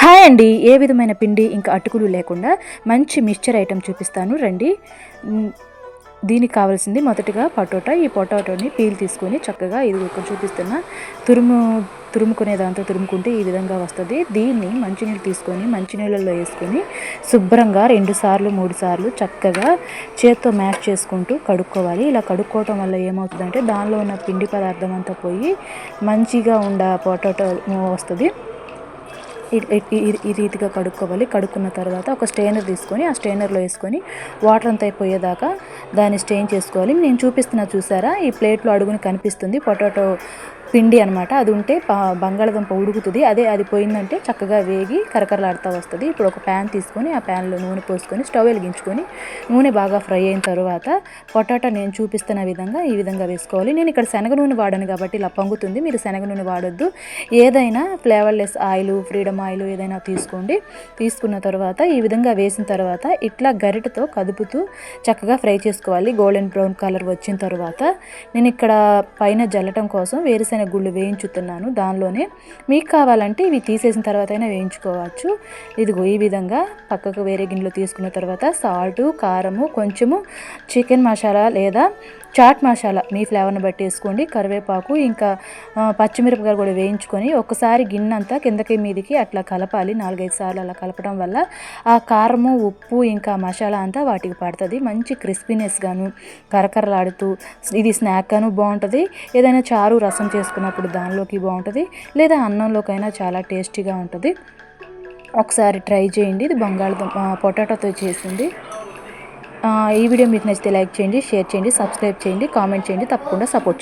Hi అండి. ఏ విధమైన పిండి ఇంకా అటుకులు లేకుండా మంచి మిక్స్చర్ ఐటెం చూపిస్తాను రండి. దీనికి కావాల్సింది మొదటగా పొటాటో. ఈ పొటాటోని పీల్ తీసుకొని చక్కగా ఇది ఇక్కడ చూపిస్తున్న తురుముకునే దాంతో తురుముకుంటే ఈ విధంగా వస్తుంది. దీన్ని మంచినీళ్ళు తీసుకొని మంచినీళ్ళల్లో వేసుకొని శుభ్రంగా 2 సార్లు 3 సార్లు చక్కగా చేత్తో మ్యాష్ చేసుకుంటూ కడుక్కోవాలి. ఇలా కడుక్కోవటం వల్ల ఏమవుతుందంటే దానిలో ఉన్న పిండి పదార్థం అంతా పోయి మంచిగా పొటాటో వస్తుంది. ఈ రీతిగా కడుక్కోవాలి. కడుక్కున్న తర్వాత ఒక స్ట్రైనర్ తీసుకొని ఆ స్ట్రైనర్లో వేసుకొని వాటర్ అంతా అయిపోయేదాకా దాన్ని స్ట్రెయిన్ చేసుకోవాలి. నేను చూపిస్తున్నా చూసారా, ఈ ప్లేట్లో అడుగుని కనిపిస్తుంది పొటాటో పిండి అనమాట. అది ఉంటే బంగాళదుంప ఉడుకుతుంది. అది పోయిందంటే చక్కగా వేగి కరకరలాడుతూ వస్తుంది. ఇప్పుడు ఒక ప్యాన్ తీసుకొని ఆ ప్యాన్లో నూనె పోసుకొని స్టవ్ వెలిగించుకొని నూనె బాగా ఫ్రై అయిన తర్వాత పొటాటో నేను చూపిస్తున్న విధంగా ఈ విధంగా వేసుకోవాలి. నేను ఇక్కడ శనగ నూనె వాడాను కాబట్టి ఇలా పొంగుతుంది. మీరు శనగ నూనె వాడొద్దు. ఏదైనా ఫ్లేవర్లెస్ ఆయిల్, ఫ్రీడమ్ ఆయిల్ ఏదైనా తీసుకోండి. తీసుకున్న తర్వాత ఈ విధంగా వేసిన తర్వాత ఇట్లా గరిటతో కదుపుతూ చక్కగా ఫ్రై చేసుకోవాలి. గోల్డెన్ బ్రౌన్ కలర్ వచ్చిన తర్వాత నేను ఇక్కడ పైన జల్లటం కోసం వేరుశెనగ గుళ్ళు వేయించుతున్నాను. దానిలోనే మీకు కావాలంటే ఇవి తీసేసిన తర్వాత అయినా వేయించుకోవచ్చు. ఇదిగో ఈ విధంగా పక్కకు వేరే గిన్నెలో తీసుకున్న తర్వాత సాల్టు, కారము, కొంచెము చికెన్ మసాలా లేదా చాట్ మసాలా మీ ఫ్లేవర్ని బట్టి వేసుకోండి. కరివేపాకు ఇంకా పచ్చిమిరపకాయలు కూడా వేయించుకొని ఒకసారి గిన్నె అంతా కిందకి మీదికి అట్లా కలపాలి. 4-5 సార్లు అలా కలపడం వల్ల ఆ కారము, ఉప్పు ఇంకా మసాలా అంతా వాటికి పడుతుంది. మంచి క్రిస్పీనెస్ గాను కరకరలాడుతూ ఇది స్నాక్ గాను బాగుంటుంది. ఏదైనా చారు రసం చేసుకున్నప్పుడు దానిలోకి బాగుంటుంది, లేదా అన్నంలోకైనా చాలా టేస్టీగా ఉంటుంది. ఒకసారి ట్రై చేయండి. ఇది పొటాటోతో చేసింది. ఈ వీడియో మీకు నచ్చితే లైక్ చేయండి, షేర్ చేయండి, సబ్స్క్రైబ్ చేయండి, కామెంట్ చేయండి, తప్పకుండా సపోర్ట్ చేయండి.